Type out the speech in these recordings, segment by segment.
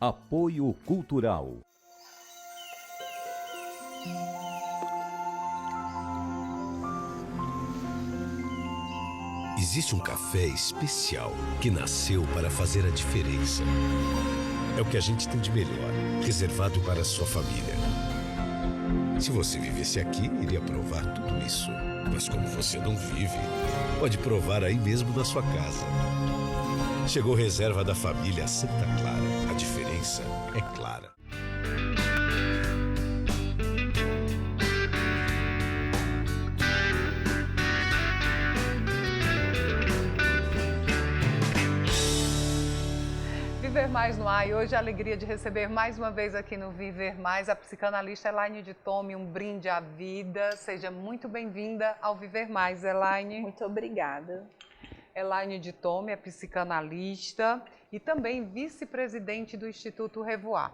Apoio Cultural. Existe um café especial que nasceu para fazer a diferença. É o que a gente tem de melhor, reservado para a sua família. Se você vivesse aqui, iria provar tudo isso. Mas como você não vive, pode provar aí mesmo na sua casa. Chegou reserva da família Santa Clara. A diferença é clara. Viver Mais no ar, e hoje a alegria de receber mais uma vez aqui no Viver Mais a psicanalista Elaine de Tome, um brinde à vida. Seja muito bem-vinda ao Viver Mais, Elaine. Muito obrigada. Elaine de Tome é psicanalista e também vice-presidente do Instituto Revoar.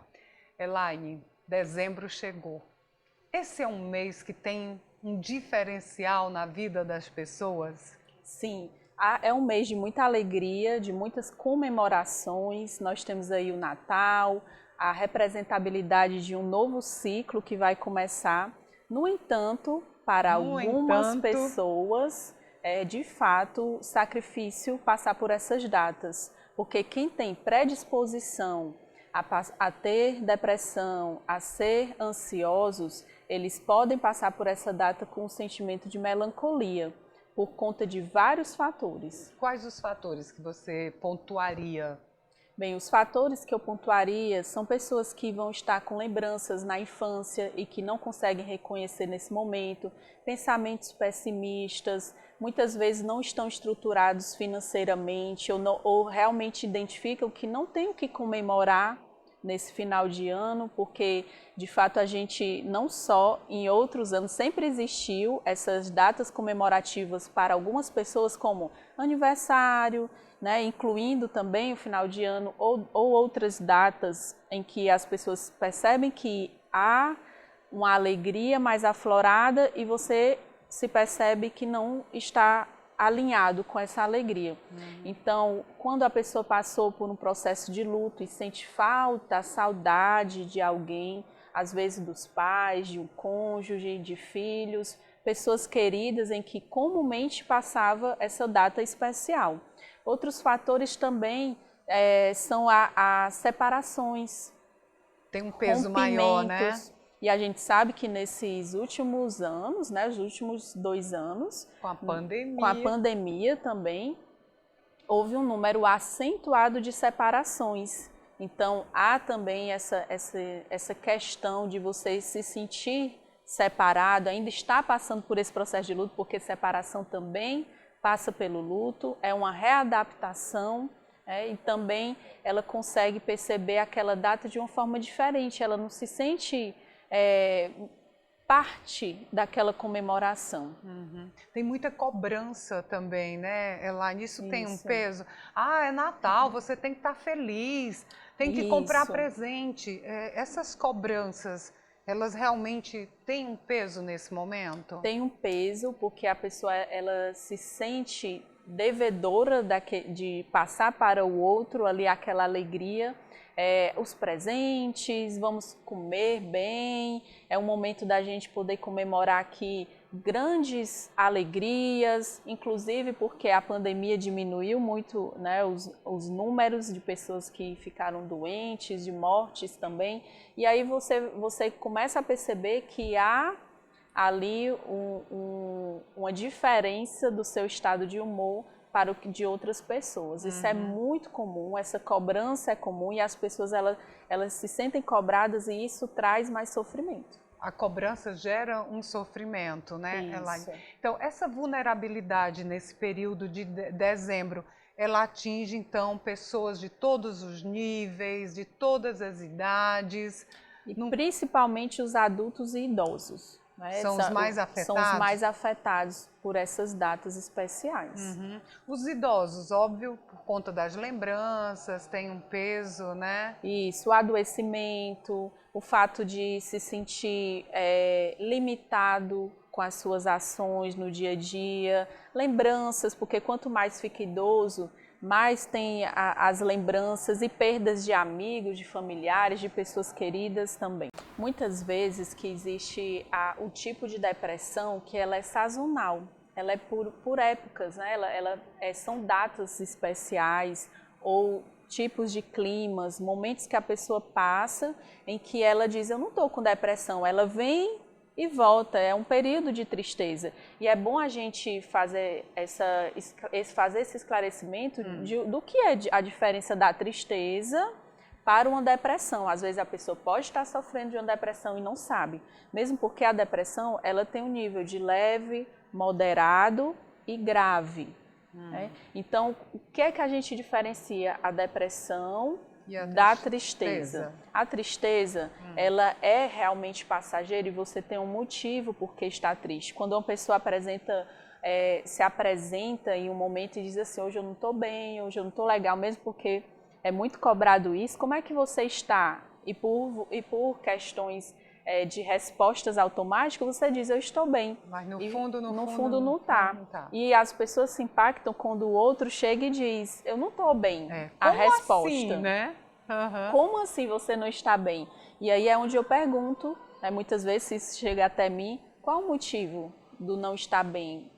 Elaine, dezembro chegou. Esse é um mês que tem um diferencial na vida das pessoas? Sim. É um mês de muita alegria, de muitas comemorações. Nós temos aí o Natal, a representabilidade de um novo ciclo que vai começar. No entanto, para algumas pessoas, é de fato sacrifício passar por essas datas, porque quem tem predisposição a ter depressão, a ser ansiosos, eles podem passar por essa data com um sentimento de melancolia, por conta de vários fatores. Quais os fatores que você pontuaria? Bem, os fatores que eu pontuaria são pessoas que vão estar com lembranças na infância e que não conseguem reconhecer nesse momento, pensamentos pessimistas, muitas vezes não estão estruturados financeiramente ou realmente identificam que não tem o que comemorar nesse final de ano, porque de fato a gente não só em outros anos sempre existiu essas datas comemorativas para algumas pessoas como aniversário, né, incluindo também o final de ano ou outras datas em que as pessoas percebem que há uma alegria mais aflorada e você se percebe que não está alinhado com essa alegria. Então, quando a pessoa passou por um processo de luto e sente falta, saudade de alguém, às vezes dos pais, de um cônjuge, de filhos, pessoas queridas em que comumente passava essa data especial. Outros fatores também são as separações. Tem um peso maior, né? E a gente sabe que nesses últimos anos, né, os últimos 2 anos, com a pandemia também, houve um número acentuado de separações. Então, há também essa questão de você se sentir separado, ainda está passando por esse processo de luto, porque separação também passa pelo luto, é uma readaptação, e também ela consegue perceber aquela data de uma forma diferente, ela não se sente parte daquela comemoração. Tem muita cobrança também, né, Elaine? Isso tem um peso. Ah, é Natal, você tem que estar feliz, tem que comprar presente. Essas cobranças, elas realmente têm um peso nesse momento? Tem um peso, porque a pessoa ela se sente devedora de passar para o outro ali aquela alegria. Os presentes, vamos comer bem, é um momento da gente poder comemorar aqui grandes alegrias, inclusive porque a pandemia diminuiu muito, né, os números de pessoas que ficaram doentes, de mortes também, e aí você começa a perceber que há ali uma diferença do seu estado de humor para o de outras pessoas. Isso é muito comum, essa cobrança é comum e as pessoas elas se sentem cobradas e isso traz mais sofrimento. A cobrança gera um sofrimento, né, Elaine? Então, essa vulnerabilidade nesse período de dezembro, ela atinge, então, pessoas de todos os níveis, de todas as idades. E principalmente os adultos e idosos. Né? São os mais afetados? São os mais afetados por essas datas especiais. Os idosos, óbvio, por conta das lembranças, tem um peso, né? Isso, o adoecimento, o fato de se sentir limitado com as suas ações no dia a dia, lembranças, porque quanto mais fica idoso, mais tem as lembranças e perdas de amigos, de familiares, de pessoas queridas também. Muitas vezes que existe o tipo de depressão que ela é sazonal, ela é por épocas, né? São datas especiais ou tipos de climas, momentos que a pessoa passa em que ela diz, eu não estou com depressão, ela vem e volta, é um período de tristeza. E é bom a gente fazer esse esclarecimento do que é a diferença da tristeza para uma depressão. Às vezes a pessoa pode estar sofrendo de uma depressão e não sabe, mesmo porque a depressão ela tem um nível de leve, moderado e grave. Né? Então, o que é que a gente diferencia a depressão da tristeza? A tristeza, ela é realmente passageira e você tem um motivo por que está triste. Quando uma pessoa se apresenta em um momento e diz assim, hoje eu não estou bem, hoje eu não estou legal, mesmo porque é muito cobrado isso, como é que você está? E por questões de respostas automáticas, você diz, eu estou bem. Mas no fundo não está. E as pessoas se impactam quando o outro chega e diz, eu não estou bem. A resposta. Assim, né? Como assim você não está bem? E aí é onde eu pergunto, muitas vezes, se isso chega até mim, qual o motivo do não estar bem?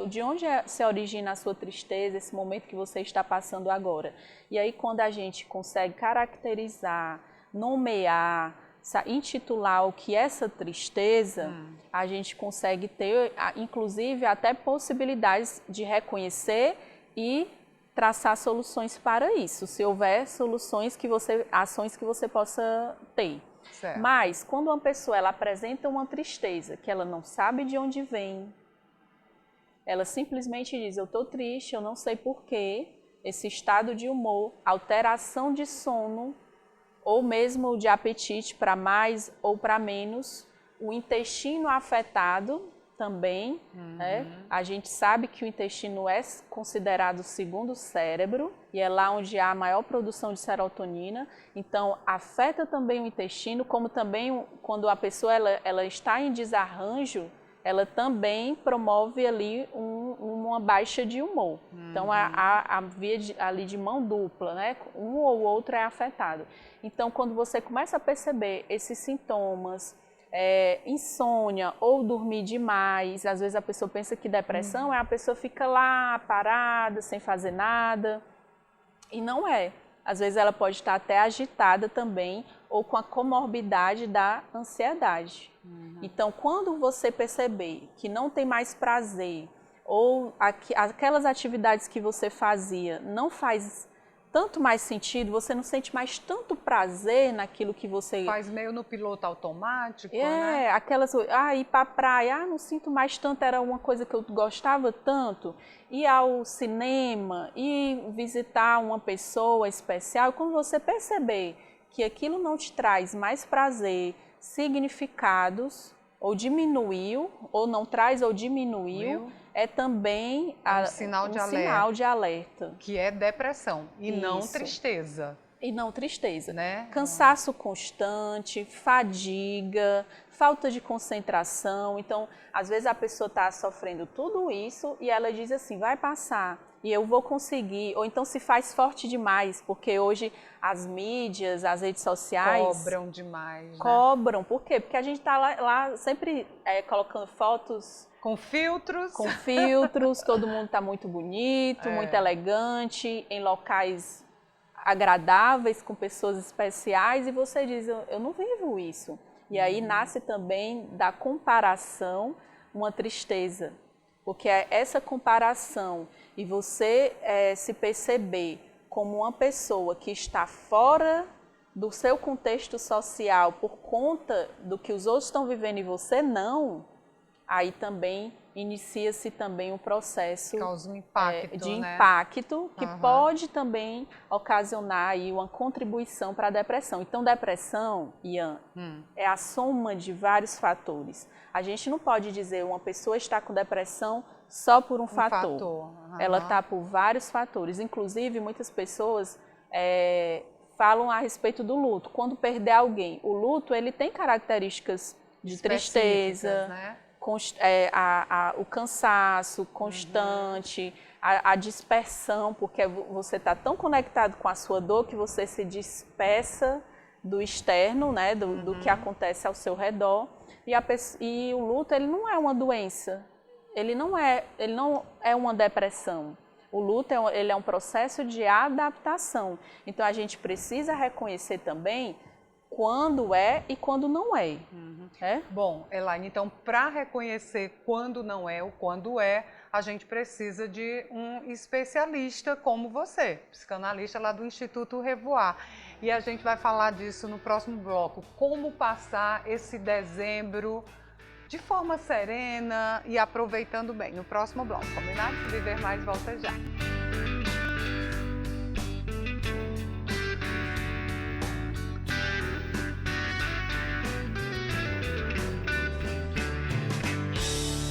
De onde se origina a sua tristeza, esse momento que você está passando agora? E aí quando a gente consegue caracterizar, nomear, intitular o que é essa tristeza, a gente consegue ter, inclusive, até possibilidades de reconhecer e traçar soluções para isso, se houver ações que você possa ter. Certo. Mas, quando uma pessoa ela apresenta uma tristeza, que ela não sabe de onde vem, ela simplesmente diz, eu estou triste, eu não sei porquê, esse estado de humor, alteração de sono, ou mesmo de apetite para mais ou para menos, o intestino afetado também, a gente sabe que o intestino é considerado o segundo cérebro, e é lá onde há a maior produção de serotonina, então afeta também o intestino, como também quando a pessoa ela está em desarranjo, ela também promove ali uma baixa de humor. Então, a via ali de mão dupla, né? Um ou outro é afetado. Então, quando você começa a perceber esses sintomas, insônia ou dormir demais, às vezes a pessoa pensa que depressão a pessoa fica lá parada, sem fazer nada, e não é. Às vezes ela pode estar até agitada também, ou com a comorbidade da ansiedade. Então, quando você perceber que não tem mais prazer, ou aquelas atividades que você fazia não faz tanto mais sentido, você não sente mais tanto prazer naquilo que você... Faz meio no piloto automático, né? Aquelas... ir para a praia, não sinto mais tanto, era uma coisa que eu gostava tanto. Ir ao cinema, ir visitar uma pessoa especial, quando você perceber que aquilo não te traz mais prazer, significados, ou diminuiu, ou não traz ou diminuiu, é também um sinal de alerta. Que é depressão e não tristeza. E não tristeza. Né? Cansaço constante, fadiga, falta de concentração. Então, às vezes a pessoa está sofrendo tudo isso e ela diz assim, vai passar e eu vou conseguir. Ou então se faz forte demais, porque hoje as mídias, as redes sociais... Cobram demais, né? Cobram. Por quê? Porque a gente está lá sempre colocando fotos... Com filtros. Com filtros, todo mundo está muito bonito, muito elegante, em locais agradáveis, com pessoas especiais, e você diz, eu não vivo isso. E aí nasce também da comparação uma tristeza, porque essa comparação e você se perceber como uma pessoa que está fora do seu contexto social por conta do que os outros estão vivendo e você não, aí também inicia-se também um processo causa um impacto, impacto que pode também ocasionar aí uma contribuição para a depressão. Então, depressão, Ian, é a soma de vários fatores. A gente não pode dizer uma pessoa está com depressão só por um fator. Ela está por vários fatores. Inclusive, muitas pessoas falam a respeito do luto. Quando perder alguém, o luto ele tem características de tristeza, né? O cansaço constante, a dispersão, porque você está tão conectado com a sua dor que você se dispersa do externo, né, do que acontece ao seu redor. E o luto, ele não é uma doença, ele não é uma depressão. O luto, ele é um processo de adaptação. Então, a gente precisa reconhecer também quando é e quando não é. Bom, Elaine, então, para reconhecer quando não é ou quando é, a gente precisa de um especialista como você, psicanalista lá do Instituto Revoar. E a gente vai falar disso no próximo bloco. Como passar esse dezembro de forma serena e aproveitando bem. No próximo bloco, combinado? Viver Mais volta já.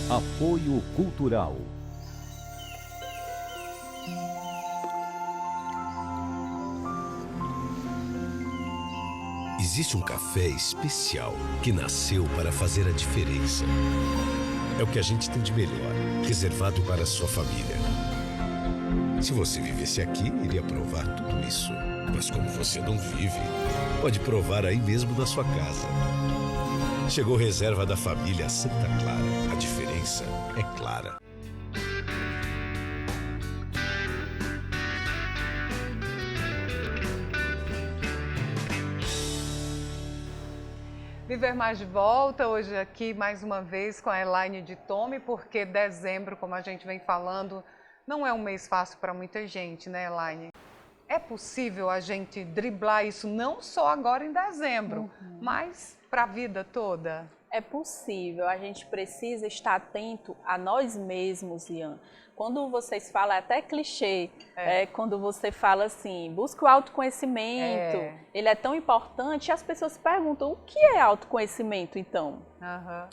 Apoio Cultural. Existe um café especial que nasceu para fazer a diferença. É o que a gente tem de melhor, reservado para a sua família. Se você vivesse aqui, iria provar tudo isso. Mas como você não vive, pode provar aí mesmo na sua casa. Chegou reserva da família Santa Clara. A diferença é clara. Viver Mais de volta, hoje aqui mais uma vez com a Elaine de Tome, porque dezembro, como a gente vem falando, não é um mês fácil para muita gente, né, Elaine? É possível a gente driblar isso não só agora em dezembro, mas para a vida toda? É possível, a gente precisa estar atento a nós mesmos, Ian. Quando vocês falam, é até clichê, quando você fala assim, busca o autoconhecimento, ele é tão importante, e as pessoas se perguntam, o que é autoconhecimento então?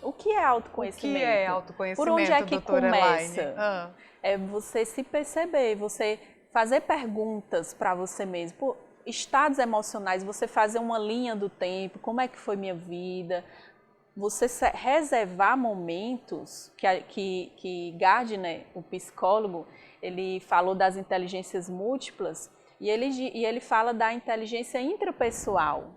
O que é autoconhecimento? O que é autoconhecimento, por onde é que começa? Elaine? É você se perceber, você fazer perguntas para você mesmo. Pô, estados emocionais, você fazer uma linha do tempo, como é que foi minha vida? Você reservar momentos, que Gardner, o psicólogo, ele falou das inteligências múltiplas, e ele fala da inteligência intrapessoal.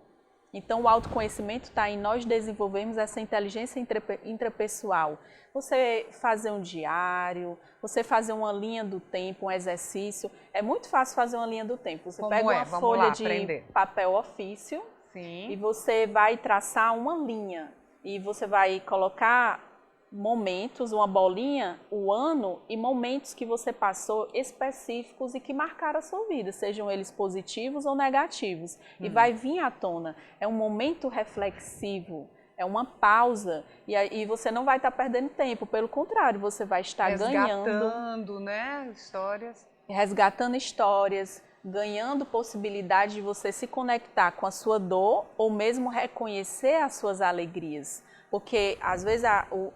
Então, o autoconhecimento está em nós desenvolvermos essa inteligência intrapessoal. Você fazer um diário, você fazer uma linha do tempo, um exercício. É muito fácil fazer uma linha do tempo. Você pega uma folha de papel ofício e você vai traçar uma linha. E você vai colocar momentos, uma bolinha, o ano e momentos que você passou específicos e que marcaram a sua vida, sejam eles positivos ou negativos. E vai vir à tona. É um momento reflexivo, é uma pausa. E você não vai estar perdendo tempo, pelo contrário, você vai estar resgatando, né, histórias. Resgatando histórias, ganhando possibilidade de você se conectar com a sua dor ou mesmo reconhecer as suas alegrias. Porque, às vezes,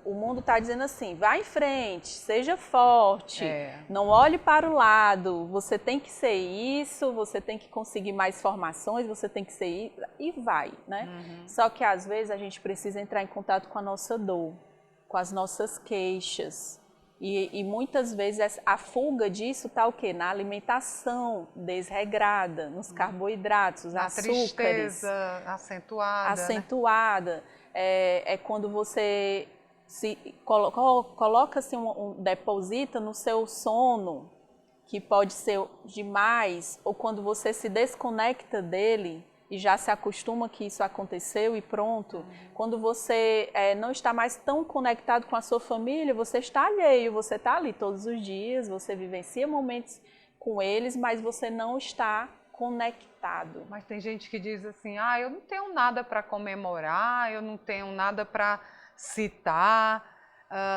o mundo está dizendo assim, vá em frente, seja forte, não olhe para o lado, você tem que ser isso, você tem que conseguir mais formações, você tem que ser isso, e vai, né? Só que, às vezes, a gente precisa entrar em contato com a nossa dor, com as nossas queixas. E muitas vezes a fuga disso está o quê? Na alimentação desregrada, nos carboidratos, na açúcares. Tristeza acentuada. Né? É quando você coloca assim, deposita no seu sono, que pode ser demais, ou quando você se desconecta dele e já se acostuma que isso aconteceu e pronto. Quando você não está mais tão conectado com a sua família, você está alheio, você está ali todos os dias, você vivencia momentos com eles, mas você não está conectado. Mas tem gente que diz assim, eu não tenho nada para comemorar, eu não tenho nada para citar,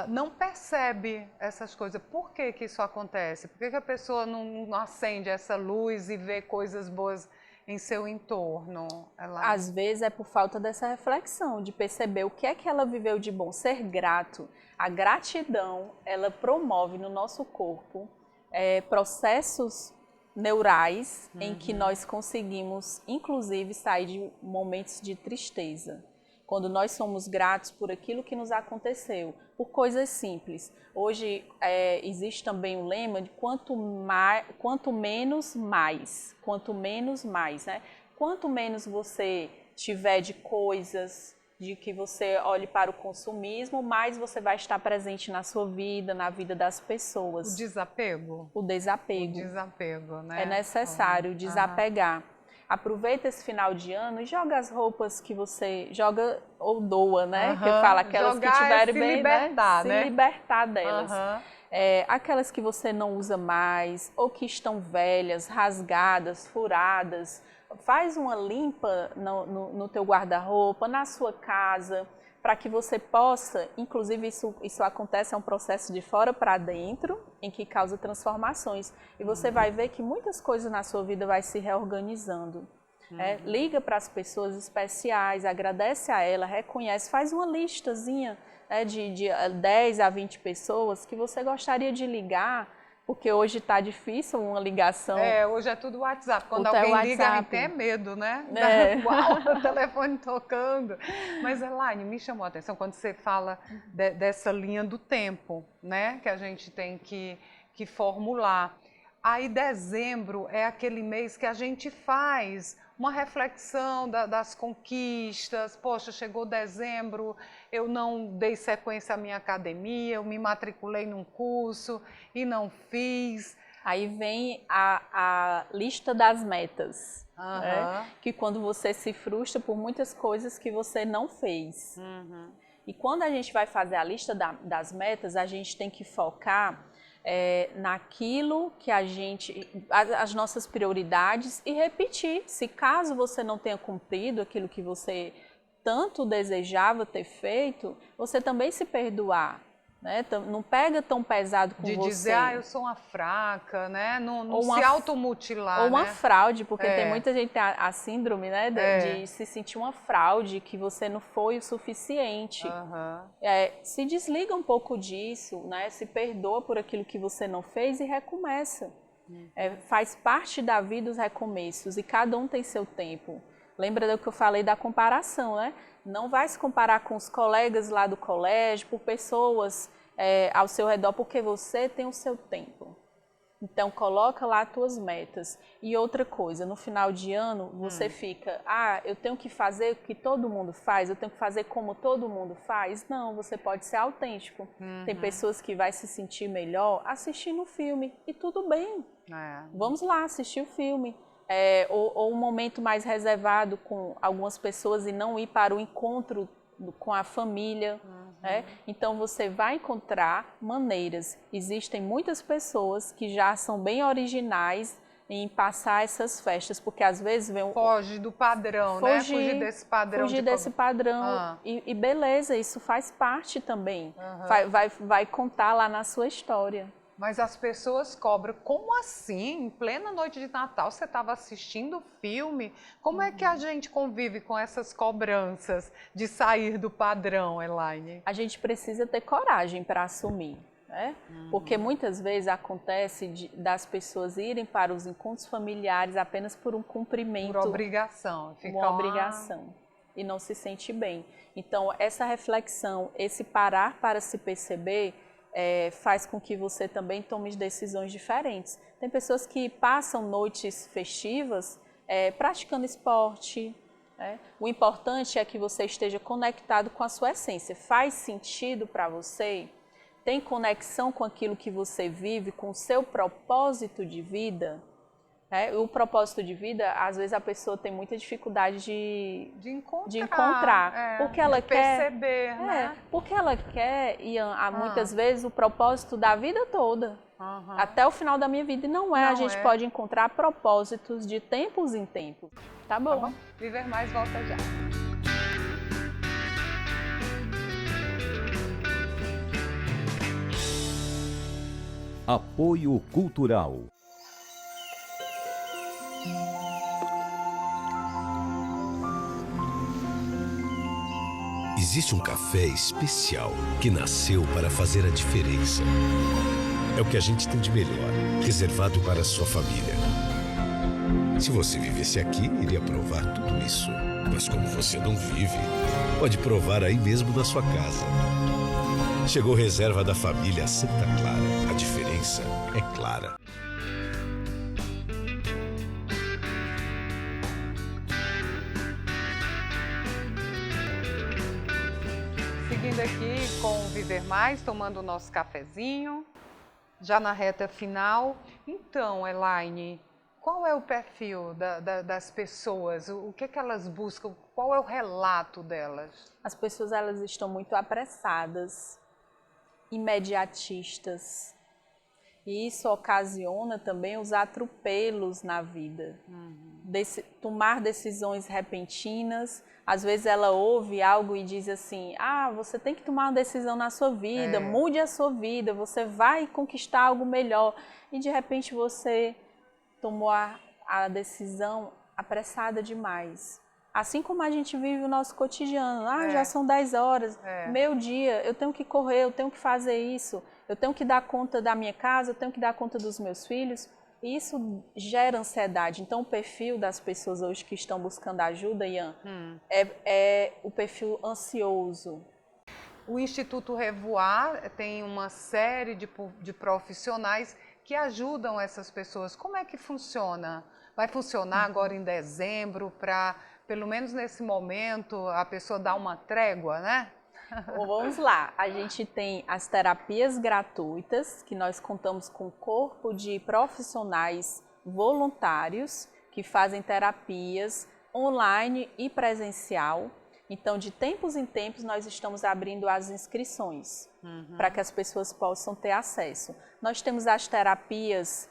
não percebe essas coisas. Por que que isso acontece? Por que que a pessoa não acende essa luz e vê coisas boas em seu entorno? Às vezes é por falta dessa reflexão, de perceber o que é que ela viveu de bom, ser grato. A gratidão, ela promove no nosso corpo processos neurais em que nós conseguimos, inclusive, sair de momentos de tristeza. quando nós somos gratos por aquilo que nos aconteceu, por coisas simples. Hoje existe também o lema de quanto menos, mais. Quanto menos, mais, né? Quanto menos você tiver de coisas, de que você olhe para o consumismo, mais você vai estar presente na sua vida, na vida das pessoas. O desapego? O desapego. O desapego, né? É necessário desapegar. Aproveita esse final de ano e joga as roupas que você joga ou doa, né? Que fala aquelas jogar que tiverem se bem, libertar, né? Se libertar delas. Aquelas que você não usa mais ou que estão velhas, rasgadas, furadas. Faz uma limpa no teu guarda-roupa, na sua casa, para que você possa, inclusive isso acontece, é um processo de fora para dentro, em que causa transformações. E você vai ver que muitas coisas na sua vida vai se reorganizando. Liga para as pessoas especiais, agradece a ela, reconhece, faz uma listazinha de 10 a 20 pessoas que você gostaria de ligar, porque hoje está difícil uma ligação. Hoje é tudo WhatsApp. Quando alguém liga, a gente tem medo, né? Uau, o telefone tocando. Mas, Elaine, me chamou a atenção quando você fala dessa linha do tempo, né? Que a gente tem que formular. Aí, dezembro é aquele mês que a gente faz uma reflexão das conquistas. Poxa, chegou dezembro, eu não dei sequência à minha academia, eu me matriculei num curso e não fiz. Aí vem a lista das metas, que quando você se frustra por muitas coisas que você não fez. E quando a gente vai fazer a lista das metas, a gente tem que focar naquilo que as nossas prioridades e repetir. Se caso você não tenha cumprido aquilo que você tanto desejava ter feito, você também se perdoar. Né? Não pega tão pesado com você. De dizer, eu sou uma fraca, né? Não se automutilar. Ou uma né? fraude, porque tem muita gente que tem a síndrome, né, de se sentir uma fraude, que você não foi o suficiente. Se desliga um pouco disso, né? Se perdoa por aquilo que você não fez e recomeça. Faz parte da vida os recomeços e cada um tem seu tempo. Lembra do que eu falei da comparação, né? Não vai se comparar com os colegas lá do colégio, por pessoas ao seu redor, porque você tem o seu tempo. Então, coloca lá as tuas metas. E outra coisa, no final de ano, você fica, eu tenho que fazer o que todo mundo faz, eu tenho que fazer como todo mundo faz. Não, você pode ser autêntico. Tem pessoas que vai se sentir melhor assistindo o filme, e tudo bem. Vamos lá assistir o filme. Ou um momento mais reservado com algumas pessoas e não ir para o encontro com a família. Então você vai encontrar maneiras. Existem muitas pessoas que já são bem originais em passar essas festas, porque às vezes vem foge do padrão, né? Fugir desse padrão. Fugir desse padrão. E beleza, isso faz parte também. Vai contar lá na sua história. Mas as pessoas cobram. Como assim? Em plena noite de Natal, você estava assistindo filme? Como é que a gente convive com essas cobranças de sair do padrão, Elaine? A gente precisa ter coragem para assumir, né? Porque muitas vezes acontece das pessoas irem para os encontros familiares apenas por um cumprimento. Por obrigação. Uma obrigação. E não se sente bem. Então, essa reflexão, esse parar para se perceber, faz com que você também tome decisões diferentes. Tem pessoas que passam noites festivas praticando esporte. O importante é que você esteja conectado com a sua essência. Faz sentido para você? Tem conexão com aquilo que você vive, com o seu propósito de vida? O propósito de vida, às vezes a pessoa tem muita dificuldade de encontrar, porque ela quer perceber, né? Porque ela quer, Ian, muitas vezes o propósito da vida toda, até o final da minha vida, e não é. A gente pode encontrar propósitos de tempos em tempos. Tá bom? Viver Mais volta já. Apoio Cultural. Existe um café especial que nasceu para fazer a diferença. É o que a gente tem de melhor, reservado para a sua família. Se você vivesse aqui, iria provar tudo isso. Mas como você não vive, pode provar aí mesmo na sua casa. Chegou reserva da família Santa Clara. A diferença é clara. Seguindo aqui com o Viver Mais, tomando o nosso cafezinho, já na reta final. Então, Elaine, qual é o perfil das pessoas? O que é que elas buscam? Qual é o relato delas? As pessoas, elas estão muito apressadas, imediatistas. E isso ocasiona também os atropelos na vida. Tomar decisões repentinas. Às vezes ela ouve algo e diz assim, você tem que tomar uma decisão na sua vida, mude a sua vida, você vai conquistar algo melhor. E de repente você tomou a decisão apressada demais. Assim como a gente vive o nosso cotidiano. Já são 10 horas, meu dia, eu tenho que correr, eu tenho que fazer isso, eu tenho que dar conta da minha casa, eu tenho que dar conta dos meus filhos. Isso gera ansiedade. Então, o perfil das pessoas hoje que estão buscando ajuda, Ian, é o perfil ansioso. O Instituto Revoar tem uma série de profissionais que ajudam essas pessoas. Como é que funciona? Vai funcionar agora em dezembro para, pelo menos nesse momento, a pessoa dar uma trégua, né? Vamos lá, a gente tem as terapias gratuitas, que nós contamos com um corpo de profissionais voluntários que fazem terapias online e presencial. Então, de tempos em tempos, nós estamos abrindo as inscrições para que as pessoas possam ter acesso. Nós temos as terapias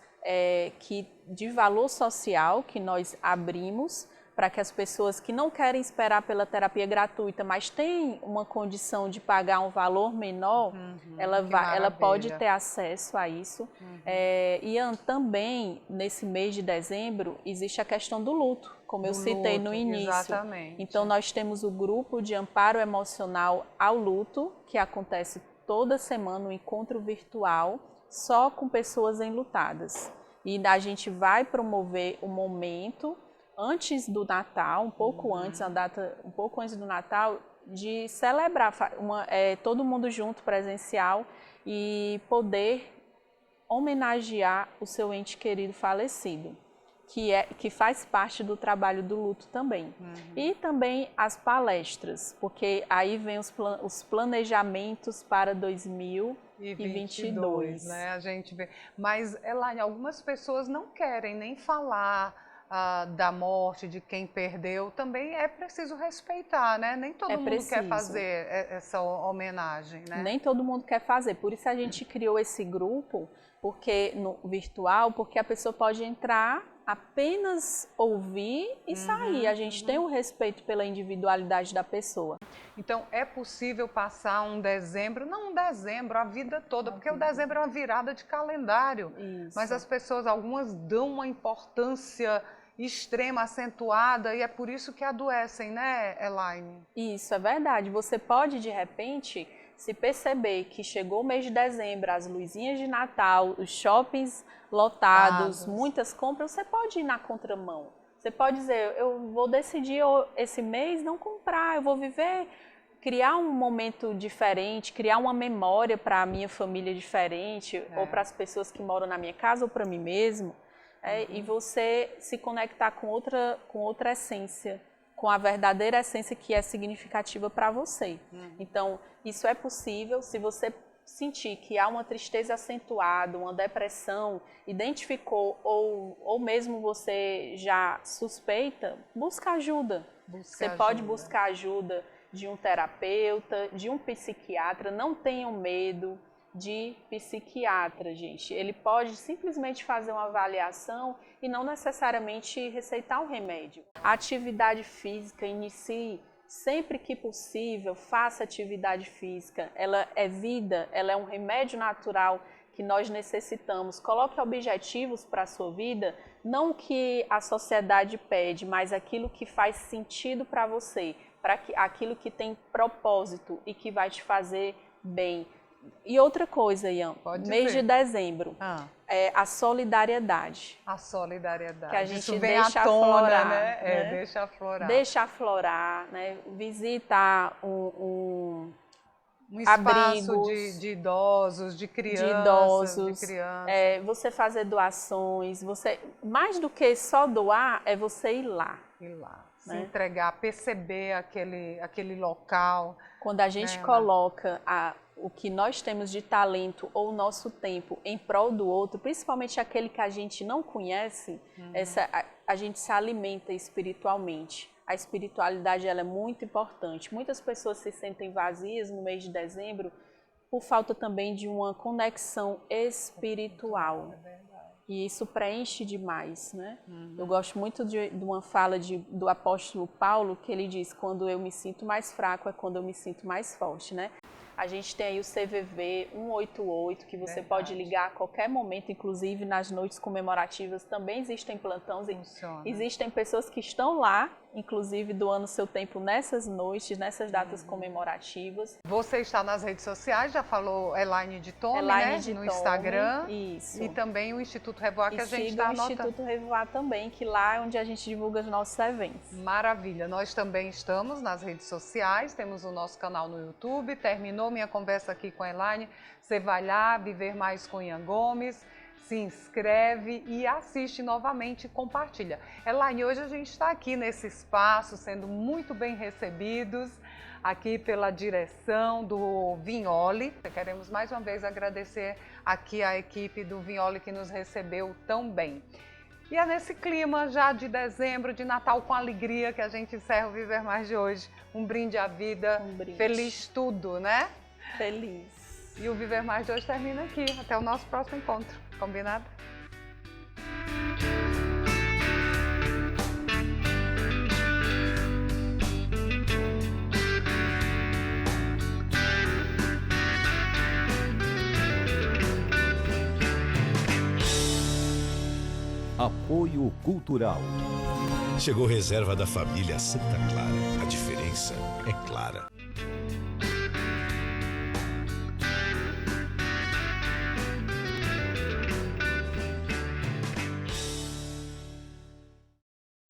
de valor social que nós abrimos para que as pessoas que não querem esperar pela terapia gratuita, mas têm uma condição de pagar um valor menor, ela pode ter acesso a isso. Ian, também, nesse mês de dezembro, existe a questão do luto, como eu citei no início. Exatamente. Então, nós temos o grupo de amparo emocional ao luto, que acontece toda semana, um encontro virtual, só com pessoas enlutadas. E a gente vai promover o momento antes do Natal, um pouco antes, a data um pouco antes do Natal, de celebrar todo mundo junto, presencial, e poder homenagear o seu ente querido falecido, que faz parte do trabalho do luto também. E também as palestras, porque aí vem os planejamentos para 2022. Né? A gente vê. Mas, Elaine, algumas pessoas não querem nem falar da morte, de quem perdeu. Também é preciso respeitar, né? Nem todo mundo quer fazer essa homenagem, né? Nem todo mundo quer fazer. Por isso a gente criou esse grupo, no virtual, porque a pessoa pode entrar, apenas ouvir e sair. A gente tem um respeito pela individualidade da pessoa. Então, é possível passar um dezembro, não um dezembro, a vida toda, porque o dezembro é uma virada de calendário. Isso. Mas as pessoas, algumas dão uma importância extrema, acentuada, e é por isso que adoecem, né, Elaine? Isso, é verdade. Você pode, de repente, se perceber que chegou o mês de dezembro, as luzinhas de Natal, os shoppings lotados, muitas compras, você pode ir na contramão. Você pode dizer, eu vou decidir esse mês não comprar, eu vou criar um momento diferente, criar uma memória para a minha família diferente, ou para as pessoas que moram na minha casa, ou para mim mesmo. E você se conectar com outra essência, com a verdadeira essência que é significativa para você. Então, isso é possível se você sentir que há uma tristeza acentuada, uma depressão, identificou ou mesmo você já suspeita, busca ajuda. Você pode buscar ajuda de um terapeuta, de um psiquiatra, não tenham medo de psiquiatra, gente. Ele pode simplesmente fazer uma avaliação e não necessariamente receitar um remédio. A atividade física, inicie sempre que possível, faça atividade física. Ela é vida, ela é um remédio natural que nós necessitamos. Coloque objetivos para a sua vida, não o que a sociedade pede, mas aquilo que faz sentido para você, aquilo que tem propósito e que vai te fazer bem. E outra coisa, Ian, Pode mês dizer. de dezembro, é a solidariedade. A solidariedade. Que a gente Isso vem deixa à tona, aflorar, né? né? Deixa aflorar. Deixa aflorar, né? Visitar um espaço abrigos, de idosos, de crianças. Você fazer doações, mais do que só doar, é você ir lá. Ir lá, se né? entregar, perceber aquele local. Quando a gente coloca o que nós temos de talento ou o nosso tempo em prol do outro, principalmente aquele que a gente não conhece, a gente se alimenta espiritualmente. A espiritualidade ela é muito importante. Muitas pessoas se sentem vazias no mês de dezembro por falta também de uma conexão espiritual. É verdade. E isso preenche demais, né? Eu gosto muito de uma fala do apóstolo Paulo, que ele diz, quando eu me sinto mais fraco é quando eu me sinto mais forte, né? A gente tem aí o CVV 188, que você pode ligar a qualquer momento, inclusive nas noites comemorativas também existem plantões. Existem pessoas que estão lá, inclusive doando seu tempo nessas noites, nessas datas comemorativas. Você está nas redes sociais, já falou Elaine de Tome, no Instagram. Isso. E também o Instituto Revoar, que a gente está anotando. E o Instituto Revoar também, que lá é onde a gente divulga os nossos eventos. Maravilha. Nós também estamos nas redes sociais, temos o nosso canal no YouTube. Terminou minha conversa aqui com a Elaine, você vai lá, Viver Mais com Ian Gomes, se inscreve e assiste novamente e compartilha. Elaine, hoje a gente está aqui nesse espaço, sendo muito bem recebidos aqui pela direção do Vignoli. Queremos mais uma vez agradecer aqui a equipe do Vignoli que nos recebeu tão bem. E é nesse clima já de dezembro, de Natal com alegria, que a gente encerra o Viver Mais de hoje. Um brinde à vida, feliz tudo, né? Feliz. E o Viver Mais de hoje termina aqui. Até o nosso próximo encontro. Combinado? Apoio Cultural. Chegou reserva da família Santa Clara. A diferença é clara.